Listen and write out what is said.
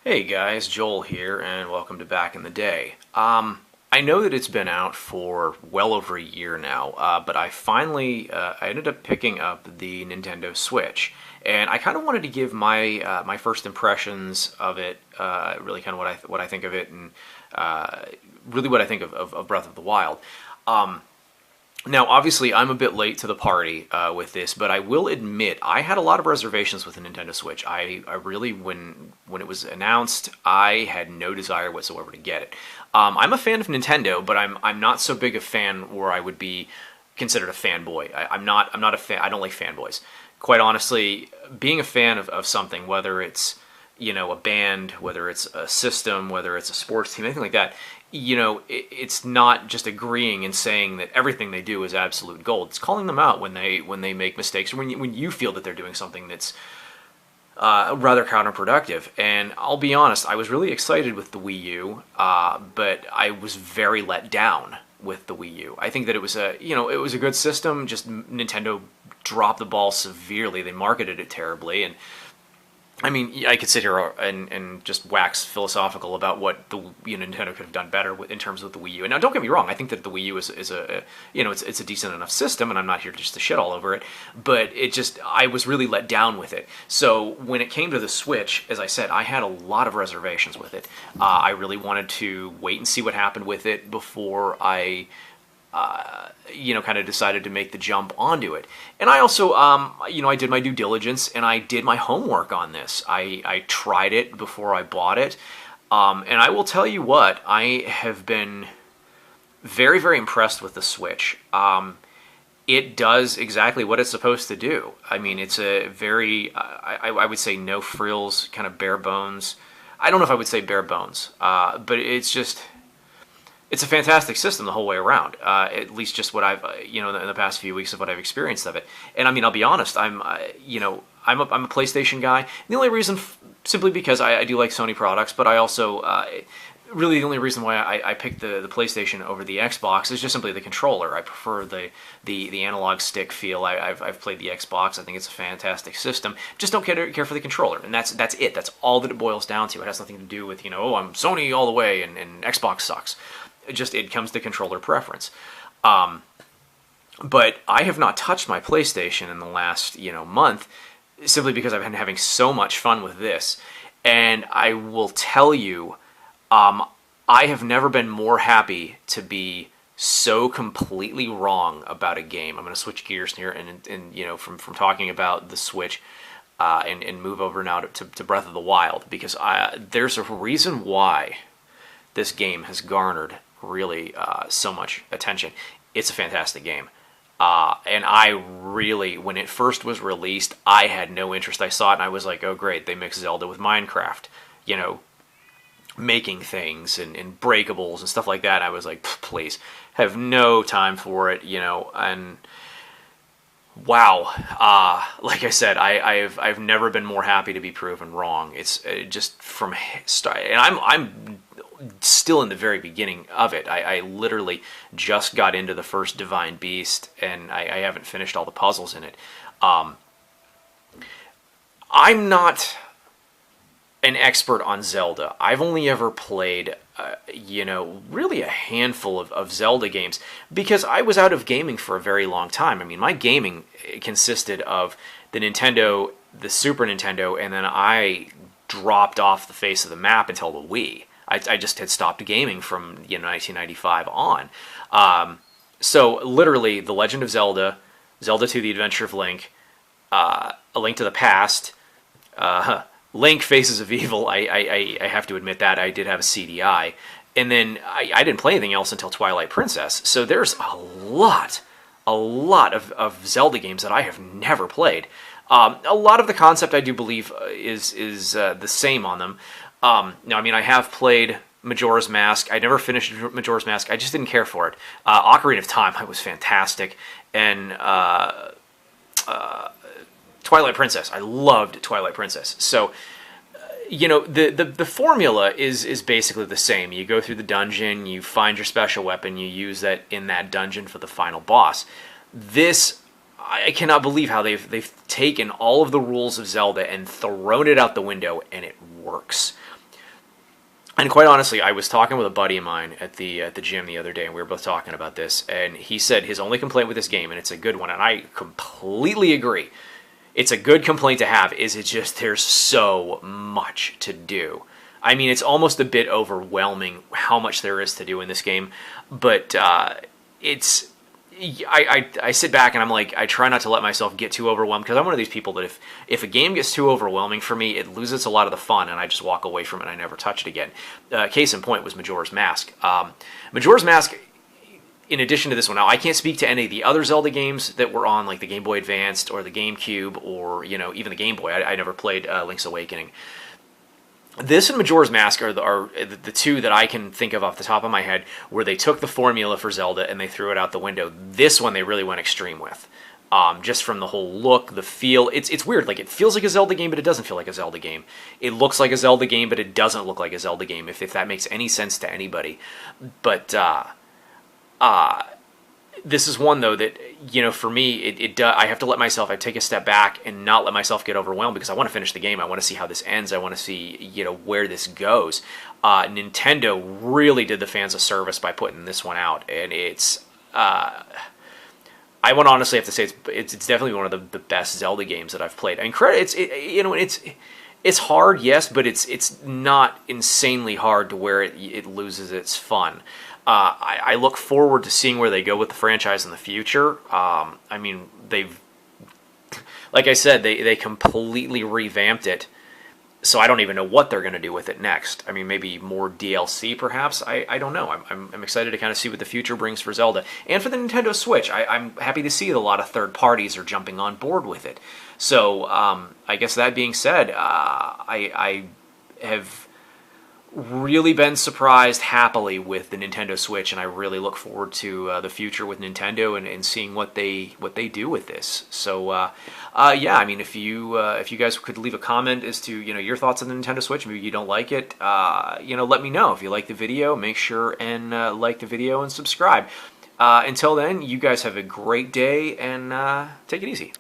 Hey guys, Joel here, and welcome to Back in the Day. I know that it's been out for well over a year now, but I ended up picking up the Nintendo Switch, and I kind of wanted to give my first impressions of it, really kind of what I think of it, and really what I think of Breath of the Wild. Um, Now, obviously, I'm a bit late to the party with this, but I will admit I had a lot of reservations with the Nintendo Switch. I really, when it was announced, I had no desire whatsoever to get it. I'm a fan of Nintendo, but I'm not so big a fan where I would be considered a fanboy. I'm not a fan. I don't like fanboys. Quite honestly, being a fan of something, whether it's a band, whether it's a system, whether it's a sports team, anything like that, it's not just agreeing and saying that everything they do is absolute gold. It's calling them out when they make mistakes, or when you feel that they're doing something that's rather counterproductive. And I'll be honest, I was really excited with the Wii U, but I was very let down with the Wii U. I think that it was a good system. Just Nintendo dropped the ball severely. They marketed it terribly, and I mean, I could sit here and just wax philosophical about what Nintendo could have done better in terms of the Wii U. And now, don't get me wrong, I think that the Wii U is it's a decent enough system, and I'm not here just to shit all over it. But I was really let down with it. So when it came to the Switch, as I said, I had a lot of reservations with it. I really wanted to wait and see what happened with it before I kind of decided to make the jump onto it. And I also, I did my due diligence and I did my homework on this. I tried it before I bought it. And I will tell you what, I have been very, very impressed with the Switch. It does exactly what it's supposed to do. I mean, it's a very, I would say no frills, kind of bare bones. I don't know if I would say bare bones, but it's a fantastic system the whole way around. At least just what I've, in the past few weeks of what I've experienced of it. And I mean, I'll be honest, I'm a PlayStation guy. The only reason, simply because I do like Sony products, but I also, really the only reason why I picked the PlayStation over the Xbox is just simply the controller. I prefer the analog stick feel. I've played the Xbox. I think it's a fantastic system. Just don't care for the controller, and that's it. That's all that it boils down to. It has nothing to do with I'm Sony all the way and Xbox sucks. It comes to controller preference. But I have not touched my PlayStation in the last month, simply because I've been having so much fun with this. And I will tell you, I have never been more happy to be so completely wrong about a game. I'm going to switch gears here and from talking about the Switch and move over now to Breath of the Wild, because there's a reason why this game has garnered really so much attention. It's a fantastic game. And I really, when it first was released, I had no interest. I saw it and I was like, oh great, they mix Zelda with Minecraft, making things and breakables and stuff like that. I was like, please, have no time for it, and wow. Like I said, I've never been more happy to be proven wrong. It's just from start, and I'm still in the very beginning of it. I literally just got into the first Divine Beast, and I haven't finished all the puzzles in it. I'm not an expert on Zelda. I've only ever played, really a handful of Zelda games, because I was out of gaming for a very long time. I mean, my gaming consisted of the Nintendo, the Super Nintendo, and then I dropped off the face of the map until the Wii. I just had stopped gaming from 1995 on. So literally, The Legend of Zelda, Zelda 2: The Adventure of Link, A Link to the Past, Link: Faces of Evil. I have to admit that I did have a CDI, and then I didn't play anything else until Twilight Princess. So there's a lot of Zelda games that I have never played. A lot of the concept I do believe is the same on them. Now, I mean, I have played Majora's Mask. I never finished Majora's Mask. I just didn't care for it. Ocarina of Time was fantastic, and Twilight Princess. I loved Twilight Princess. So, the formula is basically the same. You go through the dungeon, you find your special weapon, you use that in that dungeon for the final boss. This, I cannot believe how they've taken all of the rules of Zelda and thrown it out the window, and it works. And quite honestly, I was talking with a buddy of mine at the gym the other day, and we were both talking about this. And he said his only complaint with this game, and it's a good one, and I completely agree. It's a good complaint to have. Is it just there's so much to do? I mean, it's almost a bit overwhelming how much there is to do in this game, but it's. I sit back and I'm like, I try not to let myself get too overwhelmed, because I'm one of these people that if a game gets too overwhelming for me, it loses a lot of the fun, and I just walk away from it and I never touch it again. Case in point was Majora's Mask. Majora's Mask, in addition to this one, now I can't speak to any of the other Zelda games that were on like the Game Boy Advanced or the GameCube or even the Game Boy. I never played Link's Awakening. This and Majora's Mask are the two that I can think of off the top of my head where they took the formula for Zelda and they threw it out the window. This one they really went extreme with. Just from the whole look, the feel. It's weird. Like, it feels like a Zelda game, but it doesn't feel like a Zelda game. It looks like a Zelda game, but it doesn't look like a Zelda game, if that makes any sense to anybody. But this is one, though, that, for me, I have to let myself, I take a step back and not let myself get overwhelmed, because I want to finish the game. I want to see how this ends. I want to see, where this goes. Nintendo really did the fans a service by putting this one out, and it's, I would honestly have to say it's definitely one of the best Zelda games that I've played. And it's hard, yes, but it's not insanely hard to where it loses its fun. I look forward to seeing where they go with the franchise in the future. I mean, like I said, they completely revamped it, so I don't even know what they're going to do with it next. I mean, maybe more DLC, perhaps. I don't know. I'm excited to kind of see what the future brings for Zelda. And for the Nintendo Switch, I'm happy to see that a lot of third parties are jumping on board with it. So, I guess that being said, I have really been surprised happily with the Nintendo Switch, and I really look forward to the future with Nintendo and seeing what they do with this. So yeah, I mean, if you guys could leave a comment as to your thoughts on the Nintendo Switch, maybe you don't like it, let me know. If you like the video, make sure and like the video and subscribe. Until then, you guys have a great day, and take it easy.